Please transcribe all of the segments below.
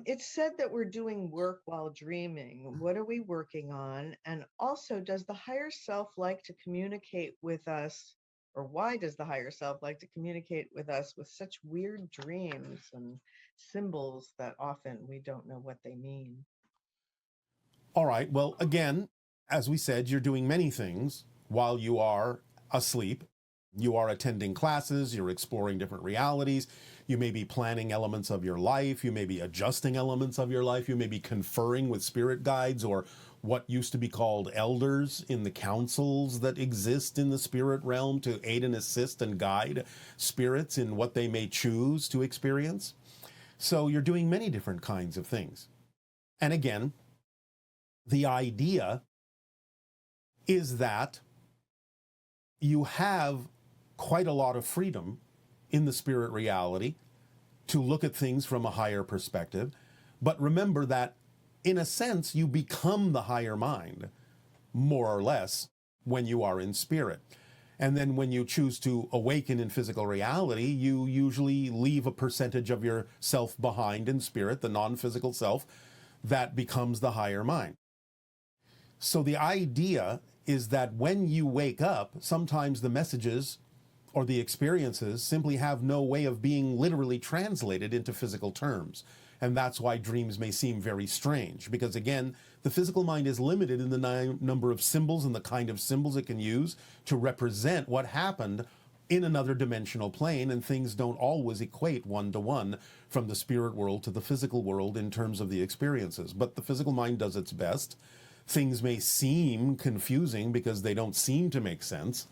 It's said that we're doing work while dreaming. What are we working on? And also, does the higher self like to communicate with us, or why does the higher self like to communicate with us with such weird dreams and symbols that often we don't know what they mean? All right. Well, again, as we said, you're doing many things while you are asleep. You are attending classes, you're exploring different realities, you may be planning elements of your life, you may be adjusting elements of your life, you may be conferring with spirit guides or what used to be called elders in the councils that exist in the spirit realm to aid and assist and guide spirits in what they may choose to experience. So you're doing many different kinds of things. And again, the idea is that you have quite a lot of freedom in the spirit reality to look at things from a higher perspective. But remember that, in a sense, you become the higher mind, more or less, when you are in spirit. And then when you choose to awaken in physical reality, you usually leave a percentage of yourself behind in spirit, the non-physical self, that becomes the higher mind. So the idea is that when you wake up, sometimes the messages or the experiences simply have no way of being literally translated into physical terms. And that's why dreams may seem very strange, because again, the physical mind is limited in the number of symbols and the kind of symbols it can use to represent what happened in another dimensional plane, and things don't always equate one to one from the spirit world to the physical world in terms of the experiences. But the physical mind does its best. Things may seem confusing because they don't seem to make sense,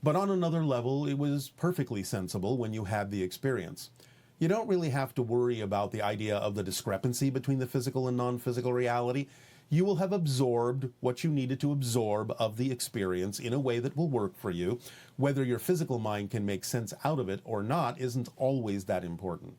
but on another level, it was perfectly sensible when you had the experience. You don't really have to worry about the idea of the discrepancy between the physical and non-physical reality. You will have absorbed what you needed to absorb of the experience in a way that will work for you. Whether your physical mind can make sense out of it or not isn't always that important.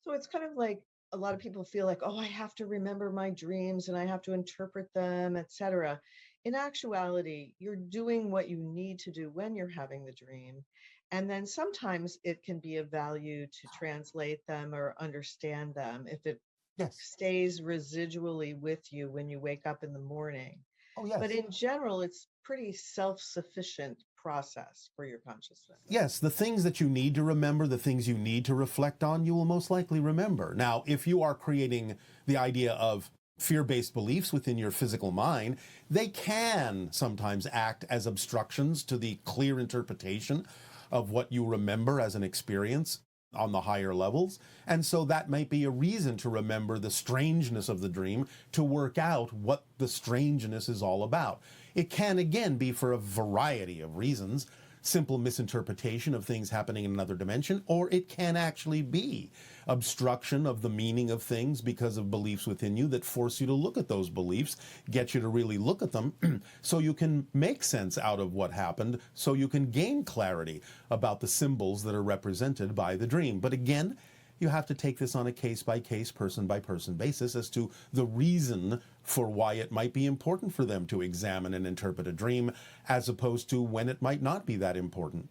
So it's kind of like a lot of people feel like, oh, I have to remember my dreams and I have to interpret them, etc. In actuality, you're doing what you need to do when you're having the dream. And then sometimes it can be of value to translate them or understand them if it Yes. stays residually with you when you wake up in the morning. Oh, But yes. in general, it's pretty self-sufficient process for your consciousness. Yes, the things that you need to remember, the things you need to reflect on, you will most likely remember. Now, if you are creating the idea of fear-based beliefs within your physical mind, they can sometimes act as obstructions to the clear interpretation of what you remember as an experience on the higher levels. And so that might be a reason to remember the strangeness of the dream, to work out what the strangeness is all about. It can, again, be for a variety of reasons. Simple misinterpretation of things happening in another dimension, or it can actually be obstruction of the meaning of things because of beliefs within you that force you to look at those beliefs, get you to really look at them so you can make sense out of what happened, so you can gain clarity about the symbols that are represented by the dream. But again, you have to take this on a case-by-case, person-by-person basis as to the reason for why it might be important for them to examine and interpret a dream, as opposed to when it might not be that important.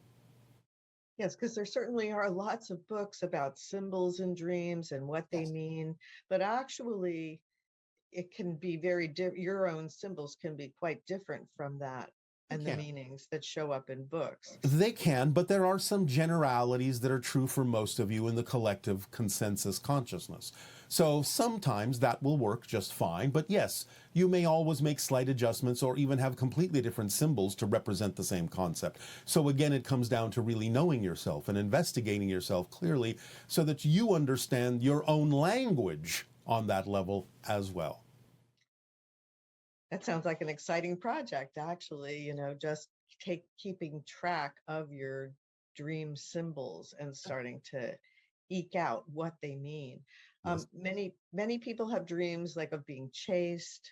Yes, because there certainly are lots of books about symbols and dreams and what they Yes. mean, but actually, it can be very your own symbols can be quite different from that They and the can. meanings that show up in books. They can, but there are some generalities that are true for most of you in the collective consensus consciousness. So sometimes that will work just fine, but yes, you may always make slight adjustments or even have completely different symbols to represent the same concept. So again, it comes down to really knowing yourself and investigating yourself clearly so that you understand your own language on that level as well. That sounds like an exciting project, actually, just keeping track of your dream symbols and starting to eke out what they mean. Yes. Many people have dreams like of being chased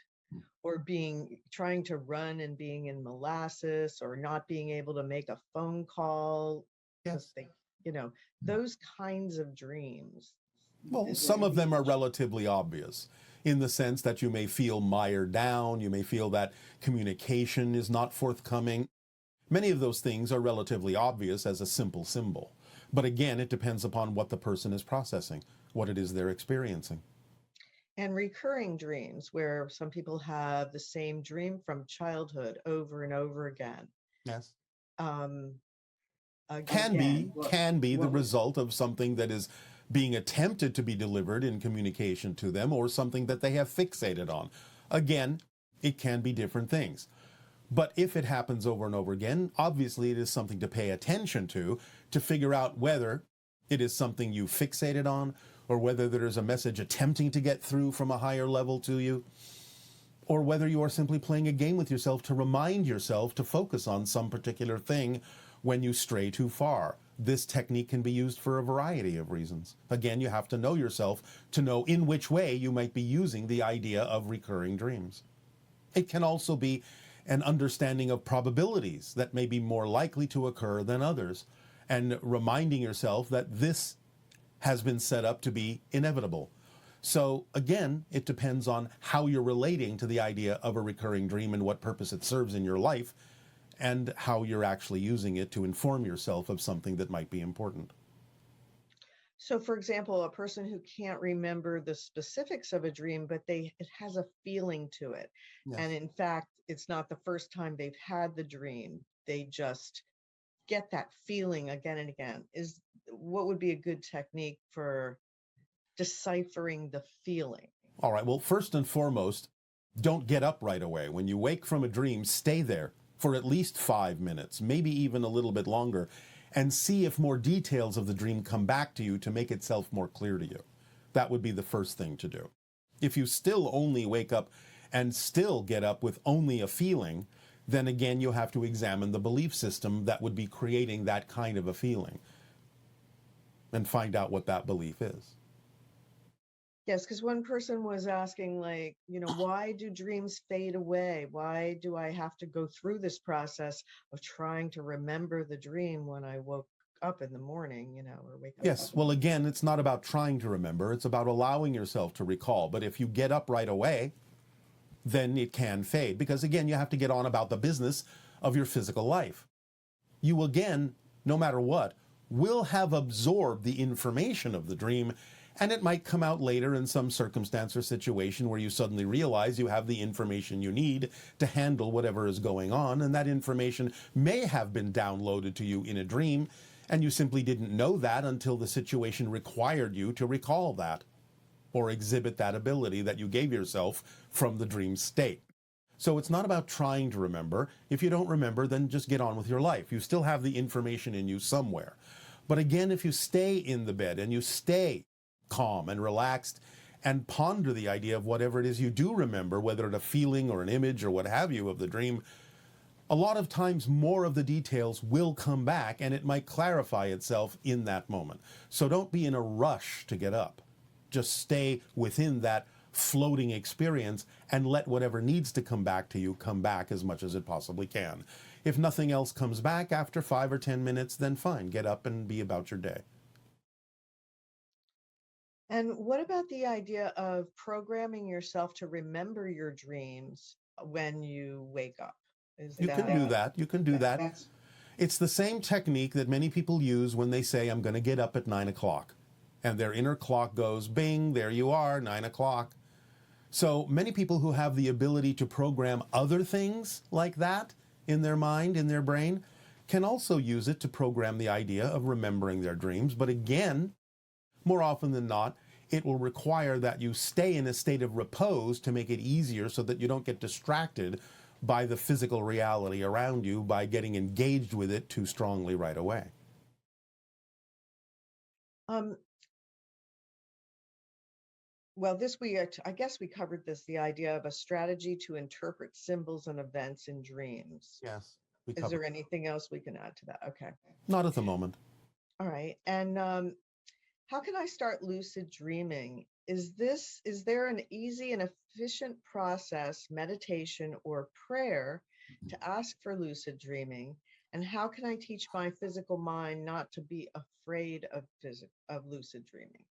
or being trying to run and being in molasses or not being able to make a phone call because Yes. they, you know, those kinds of dreams. Well, some of them are relatively obvious in the sense that you may feel mired down, you may feel that communication is not forthcoming. Many of those things are relatively obvious as a simple symbol. But again, it depends upon what the person is processing. what it is they're experiencing. And recurring dreams, where some people have the same dream from childhood over and over again. Yes. Um, Can be again, can be the result of something that is being attempted to be delivered in communication to them, or something that they have fixated on. Again, it can be different things. But if it happens over and over again, obviously it is something to pay attention to figure out whether it is something you fixated on, or whether there is a message attempting to get through from a higher level to you, or whether you are simply playing a game with yourself to remind yourself to focus on some particular thing when you stray too far. This technique can be used for a variety of reasons. Again, you have to know yourself to know in which way you might be using the idea of recurring dreams. It can also be an understanding of probabilities that may be more likely to occur than others, and reminding yourself that this has been set up to be inevitable. So again, it depends on how you're relating to the idea of a recurring dream and what purpose it serves in your life, and how you're actually using it to inform yourself of something that might be important. so for example, a person who can't remember the specifics of a dream, but it has a feeling to it. And Yes. in fact, it's not the first time they've had the dream. They just get that feeling again and again. What would be a good technique for deciphering the feeling? All right, well, first and foremost, don't get up right away. When you wake from a dream, stay there for at least 5 minutes, maybe even a little bit longer, and see if more details of the dream come back to you to make itself more clear to you. That would be the first thing to do. If you still only wake up and still get up with only a feeling, then again, you have to examine the belief system that would be creating that kind of a feeling and find out what that belief is. Yes, because one person was asking, like, why do dreams fade away? Why do I have to go through this process of trying to remember the dream when I woke up in the morning, or wake up? Yes, well, again, it's not about trying to remember, it's about allowing yourself to recall. But if you get up right away, then it can fade, because again, you have to get on about the business of your physical life. You again, no matter what, will have absorbed the information of the dream, and it might come out later in some circumstance or situation where you suddenly realize you have the information you need to handle whatever is going on, and that information may have been downloaded to you in a dream, and you simply didn't know that until the situation required you to recall that, or exhibit that ability that you gave yourself from the dream state. So it's not about trying to remember. If you don't remember, then just get on with your life. You still have the information in you somewhere. But again, if you stay in the bed and you stay calm and relaxed and ponder the idea of whatever it is you do remember, whether it's a feeling or an image or what have you of the dream, a lot of times more of the details will come back, and it might clarify itself in that moment. So don't be in a rush to get up. Just stay within that floating experience and let whatever needs to come back to you come back as much as it possibly can. If nothing else comes back after 5 or 10 minutes, then fine, get up and be about your day. And what about the idea of programming yourself to remember your dreams when you wake up? Is You can do that. You can do that. That's It's the same technique that many people use when they say, I'm going to get up at 9 o'clock. And their inner clock goes, bing, there you are, 9 o'clock. So many people who have the ability to program other things like that in their mind, in their brain, can also use it to program the idea of remembering their dreams. But again, more often than not, it will require that you stay in a state of repose to make it easier, so that you don't get distracted by the physical reality around you by getting engaged with it too strongly right away. um well, I guess we covered this, the idea of a strategy to interpret symbols and events in dreams. Yes, we Is covered. there anything else we can add to that? Okay. Not at the moment. All right. And how can I start lucid dreaming? Is there an easy and efficient process, meditation or prayer, to ask for lucid dreaming? And how can I teach my physical mind not to be afraid of lucid dreaming?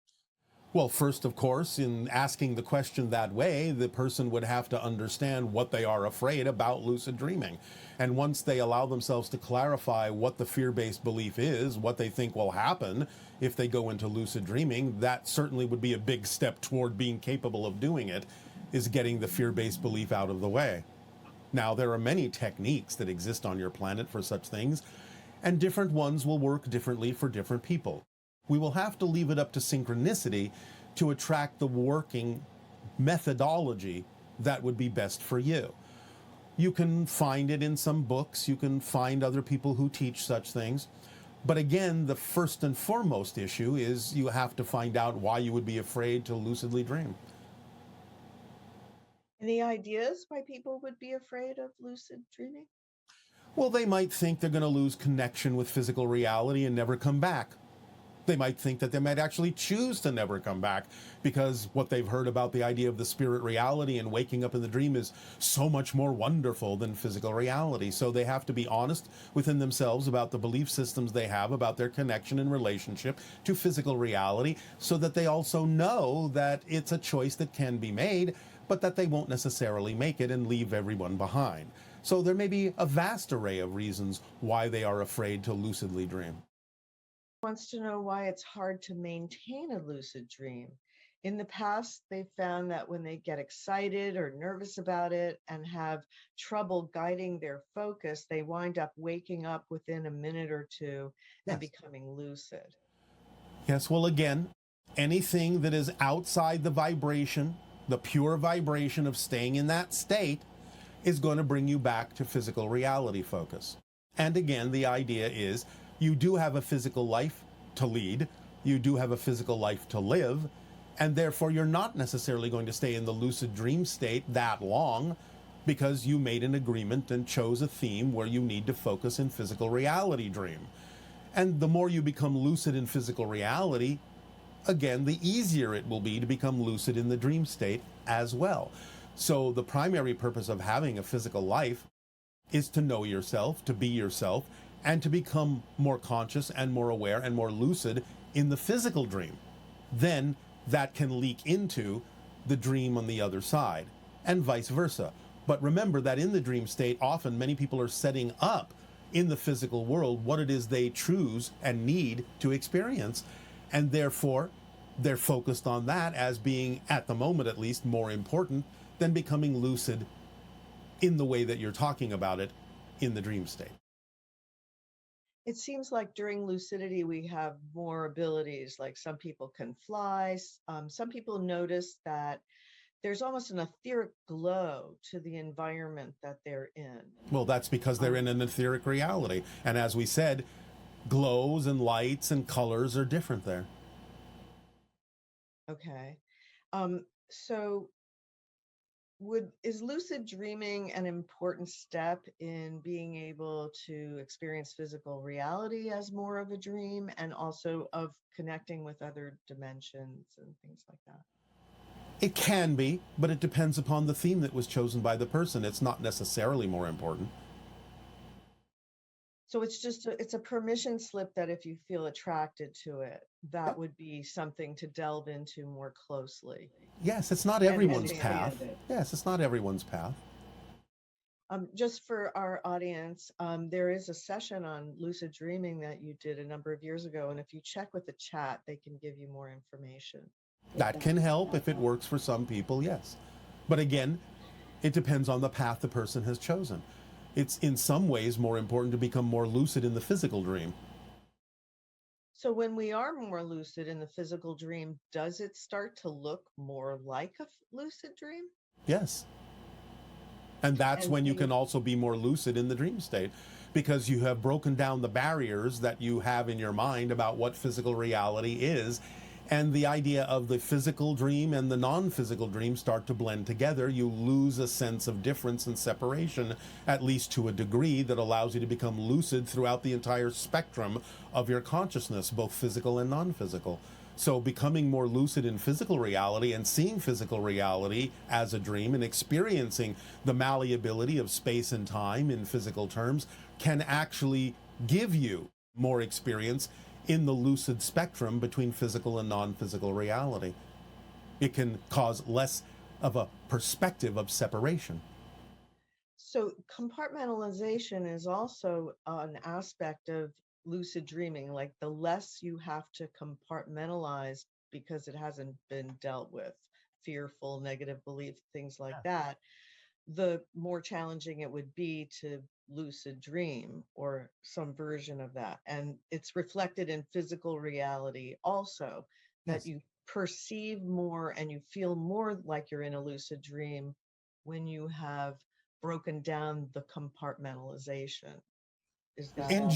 Well, first, of course, in asking the question that way, the person would have to understand what they are afraid about lucid dreaming. And once they allow themselves to clarify what the fear based belief is, what they think will happen if they go into lucid dreaming, that certainly would be a big step toward being capable of doing it, is getting the fear based belief out of the way. Now, there are many techniques that exist on your planet for such things, and different ones will work differently for different people. We will have to leave it up to synchronicity to attract the working methodology that would be best for you. You can find it in some books, you can find other people who teach such things. But again, the first and foremost issue is you have to find out why you would be afraid to lucidly dream. Any ideas why people would be afraid of lucid dreaming? Well, they might think they're going to lose connection with physical reality and never come back. They might think that they might actually choose to never come back because what they've heard about the idea of the spirit reality and waking up in the dream is so much more wonderful than physical reality. So they have to be honest within themselves about the belief systems they have about their connection and relationship to physical reality, so that they also know that it's a choice that can be made, but that they won't necessarily make it and leave everyone behind. So there may be a vast array of reasons why they are afraid to lucidly dream. Wants to know why it's hard to maintain a lucid dream. In the past, they found that when they get excited or nervous about it and have trouble guiding their focus, they wind up waking up within a minute or two and Yes. becoming lucid. Yes, well, again, anything that is outside the vibration, the pure vibration of staying in that state, is going to bring you back to physical reality focus. And again, the idea is you do have a physical life to lead, you do have a physical life to live, and therefore you're not necessarily going to stay in the lucid dream state that long because you made an agreement and chose a theme where you need to focus in physical reality dream. And the more you become lucid in physical reality, again, the easier it will be to become lucid in the dream state as well. So the primary purpose of having a physical life is to know yourself, to be yourself, and to become more conscious and more aware and more lucid in the physical dream. Then that can leak into the dream on the other side, and vice versa. But remember that in the dream state, often many people are setting up in the physical world what it is they choose and need to experience, and therefore they're focused on that as being, at the moment at least, more important than becoming lucid in the way that you're talking about it in the dream state. It seems like during lucidity, we have more abilities. Like some people can fly. Some people notice that there's almost an etheric glow to the environment that they're in. Well, that's because they're in an etheric reality. And as we said, glows and lights and colors are different there. Okay. So is lucid dreaming an important step in being able to experience physical reality as more of a dream, and also of connecting with other dimensions and things like that? It can be, but it depends upon the theme that was chosen by the person. It's not necessarily more important. So it's a permission slip that if you feel attracted to it, that would be something to delve into more closely. Yes, it's not And everyone's understand path. it. Yes, it's not everyone's path. Just for our audience, there is a session on lucid dreaming that you did a number of years ago, and if you check with the chat, they can give you more information. That can help if it works for some people, yes. But again, it depends on the path the person has chosen. It's in some ways more important to become more lucid in the physical dream. So when we are more lucid in the physical dream, does it start to look more like a lucid dream? Yes. And that's And when you can also be more lucid in the dream state, because you have broken down the barriers that you have in your mind about what physical reality is. And the idea of the physical dream and the non-physical dream start to blend together. You lose a sense of difference and separation, at least to a degree that allows you to become lucid throughout the entire spectrum of your consciousness, both physical and non-physical. So becoming more lucid in physical reality and seeing physical reality as a dream and experiencing the malleability of space and time in physical terms can actually give you more experience in the lucid spectrum between physical and non-physical reality. It can cause less of a perspective of separation. So compartmentalization is also an aspect of lucid dreaming, like the less you have to compartmentalize because it hasn't been dealt with, fearful, negative belief, things like that, the more challenging it would be to lucid dream or some version of that. And it's reflected in physical reality also, that Yes. you perceive more and you feel more like you're in a lucid dream when you have broken down the compartmentalization. Is that In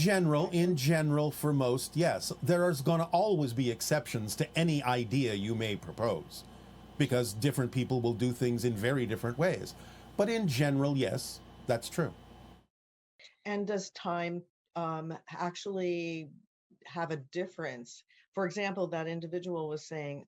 general, for most, yes. There is going to always be exceptions to any idea you may propose because different people will do things in very different ways. But in general, yes, that's true. and does time actually have a difference? For example, that individual was saying,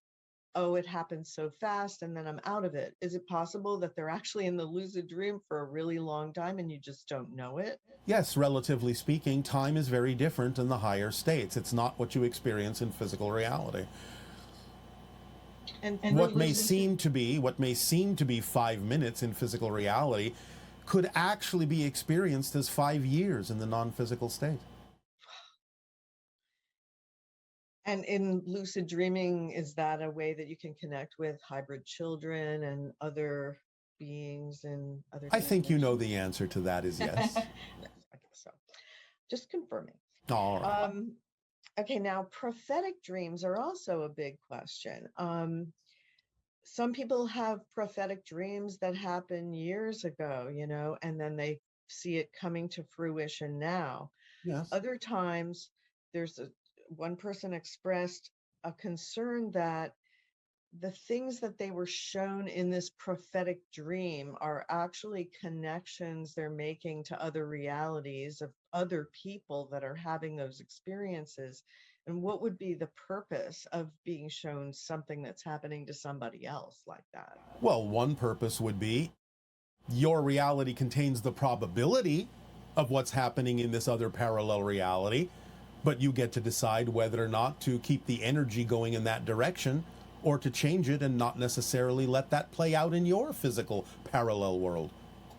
oh, it happens so fast and then I'm out of it. Is it possible that they're actually in the lucid dream for a really long time and you just don't know it? Yes, relatively speaking, time is very different in the higher states. It's not what you experience in physical reality. And for What may lucid, seem to be 5 minutes in physical reality could actually be experienced as 5 years in the non-physical state. and in lucid dreaming, is that a way that you can connect with hybrid children and other beings in other I think you know dimensions? the answer to that is yes. Yes, I guess so. Just confirming. All right. Okay, now prophetic dreams are also a big question. Some people have prophetic dreams that happen years ago, and then they see it coming to fruition now. Yes. Other times, there's one person expressed a concern that the things that they were shown in this prophetic dream are actually connections they're making to other realities of other people that are having those experiences. And what would be the purpose of being shown something that's happening to somebody else like that? Well, one purpose would be your reality contains the probability of what's happening in this other parallel reality, but you get to decide whether or not to keep the energy going in that direction or to change it and not necessarily let that play out in your physical parallel world.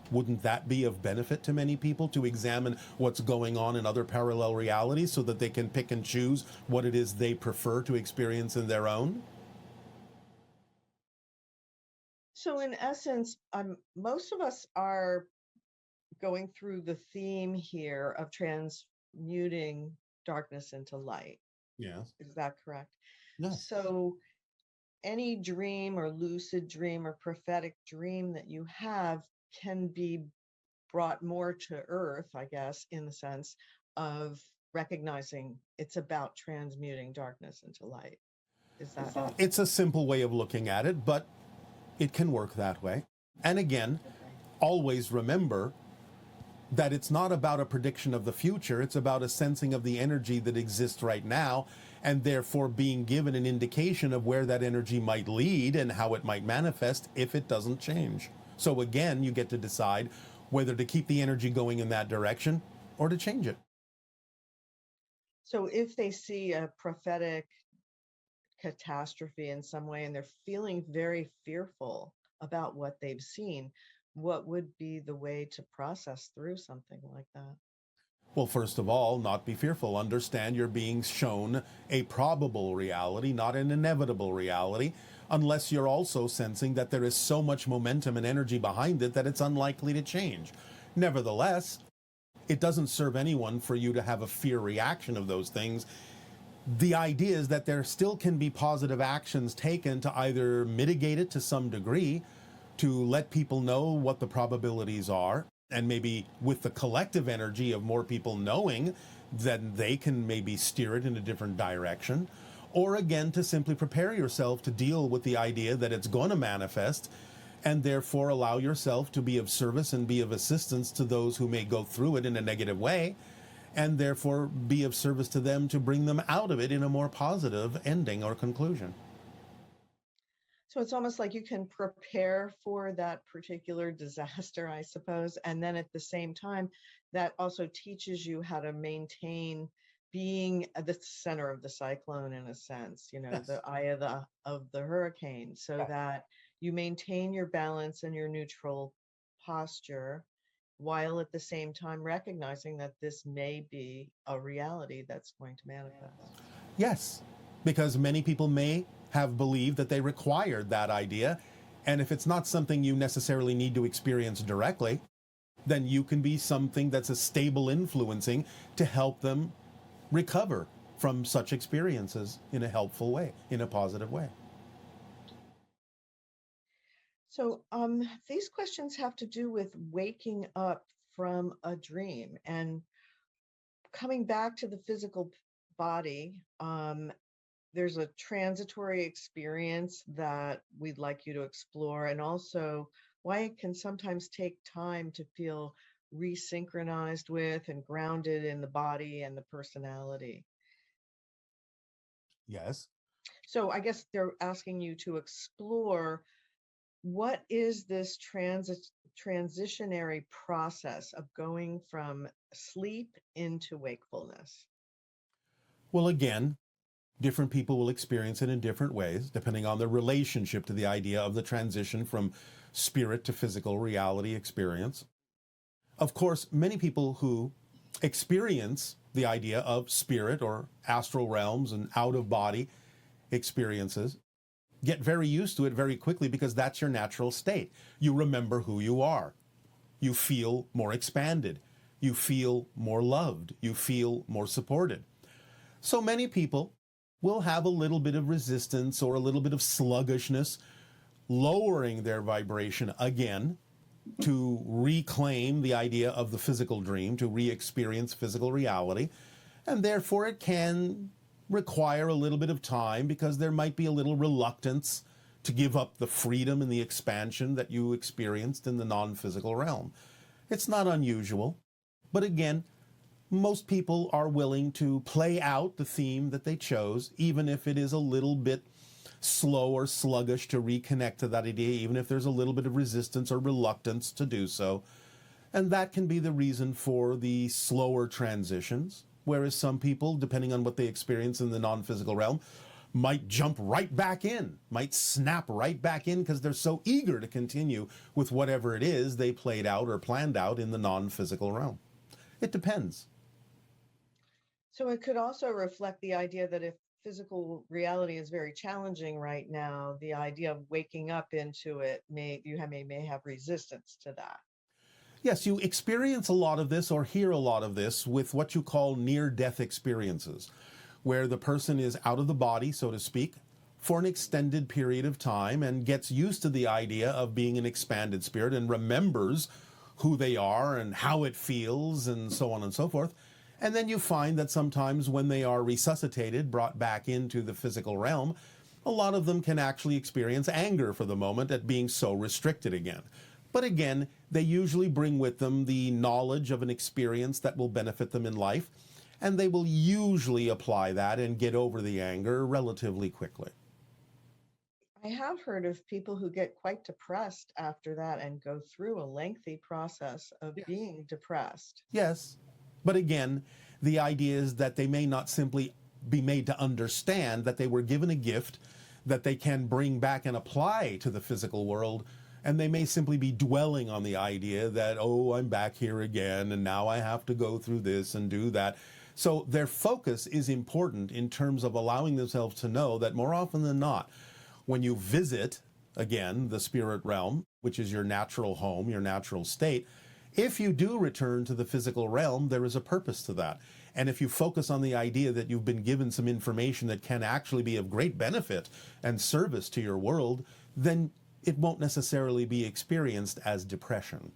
Wouldn't that be of benefit to many people to examine what's going on in other parallel realities so that they can pick and choose what it is they prefer to experience in their own? So, in essence, most of us are going through the theme here of transmuting darkness into light. Yes. Is that correct? Yes. So, any dream or lucid dream or prophetic dream that you have can be brought more to earth, I guess, in the sense of recognizing it's about transmuting darkness into light. Is that It's a simple way of looking at it, but it can work that way. And again, always remember that it's not about a prediction of the future, it's about a sensing of the energy that exists right now, and therefore being given an indication of where that energy might lead and how it might manifest if it doesn't change. So again, you get to decide whether to keep the energy going in that direction or to change it. so? If they see a prophetic catastrophe in some way and they're feeling very fearful about what they've seen, what would be the way to process through something like that? Well, first of all, not be fearful. Understand you're being shown a probable reality, not an inevitable reality, unless you're also sensing that there is so much momentum and energy behind it that it's unlikely to change. Nevertheless, it doesn't serve anyone for you to have a fear reaction of those things. The idea is that there still can be positive actions taken to either mitigate it to some degree, to let people know what the probabilities are, and maybe with the collective energy of more people knowing, then they can maybe steer it in a different direction. Or again, to simply prepare yourself to deal with the idea that it's going to manifest, and therefore allow yourself to be of service and be of assistance to those who may go through it in a negative way, and therefore be of service to them to bring them out of it in a more positive ending or conclusion. So it's almost like you can prepare for that particular disaster, I suppose. And then at the same time, that also teaches you how to maintain being at the center of the cyclone in a sense, Yes. the eye of the hurricane, so Yes. that you maintain your balance and your neutral posture while at the same time recognizing that this may be a reality that's going to manifest. Yes, because many people may have believed that they required that idea. And if it's not something you necessarily need to experience directly, then you can be something that's a stable influencing to help them recover from such experiences in a helpful way, in a positive way. So, these questions have to do with waking up from a dream and coming back to the physical body. There's a transitory experience that we'd like you to explore, and also why it can sometimes take time to feel resynchronized with and grounded in the body and the personality. Yes. So, I guess they're asking you to explore what is this transitionary process of going from sleep into wakefulness? Well, again, different people will experience it in different ways, depending on their relationship to the idea of the transition from spirit to physical reality experience. Of course, many people who experience the idea of spirit or astral realms and out of body experiences get very used to it very quickly because that's your natural state. You remember who you are. You feel more expanded. You feel more loved. You feel more supported. So many people will have a little bit of resistance or a little bit of sluggishness, lowering their vibration again to reclaim the idea of the physical dream, to re-experience physical reality. And therefore it can require a little bit of time because there might be a little reluctance to give up the freedom and the expansion that you experienced in the non-physical realm. It's not unusual, but again, most people are willing to play out the theme that they chose, even if it is a little bit slow or sluggish to reconnect to that idea, even if there's a little bit of resistance or reluctance to do so. And that can be the reason for the slower transitions, whereas some people, depending on what they experience in the non-physical realm, might jump right back in, might snap right back in because they're so eager to continue with whatever it is they played out or planned out in the non-physical realm. It depends. So it could also reflect the idea that if physical reality is very challenging right now, the idea of waking up into it may have resistance to that. Yes, you experience a lot of this or hear a lot of this with what you call near-death experiences, where the person is out of the body, so to speak, for an extended period of time and gets used to the idea of being an expanded spirit and remembers who they are and how it feels and so on and so forth. And then you find that sometimes when they are resuscitated, brought back into the physical realm, a lot of them can actually experience anger for the moment at being so restricted again. But again, they usually bring with them the knowledge of an experience that will benefit them in life, and they will usually apply that and get over the anger relatively quickly. I have heard of people who get quite depressed after that and go through a lengthy process of Yes. being depressed. Yes, but again, the idea is that they may not simply be made to understand that they were given a gift that they can bring back and apply to the physical world. And they may simply be dwelling on the idea that, oh, I'm back here again, and now I have to go through this and do that. So their focus is important in terms of allowing themselves to know that more often than not, when you visit, again, the spirit realm, which is your natural home, your natural state, if you do return to the physical realm, there is a purpose to that. And if you focus on the idea that you've been given some information that can actually be of great benefit and service to your world, then it won't necessarily be experienced as depression.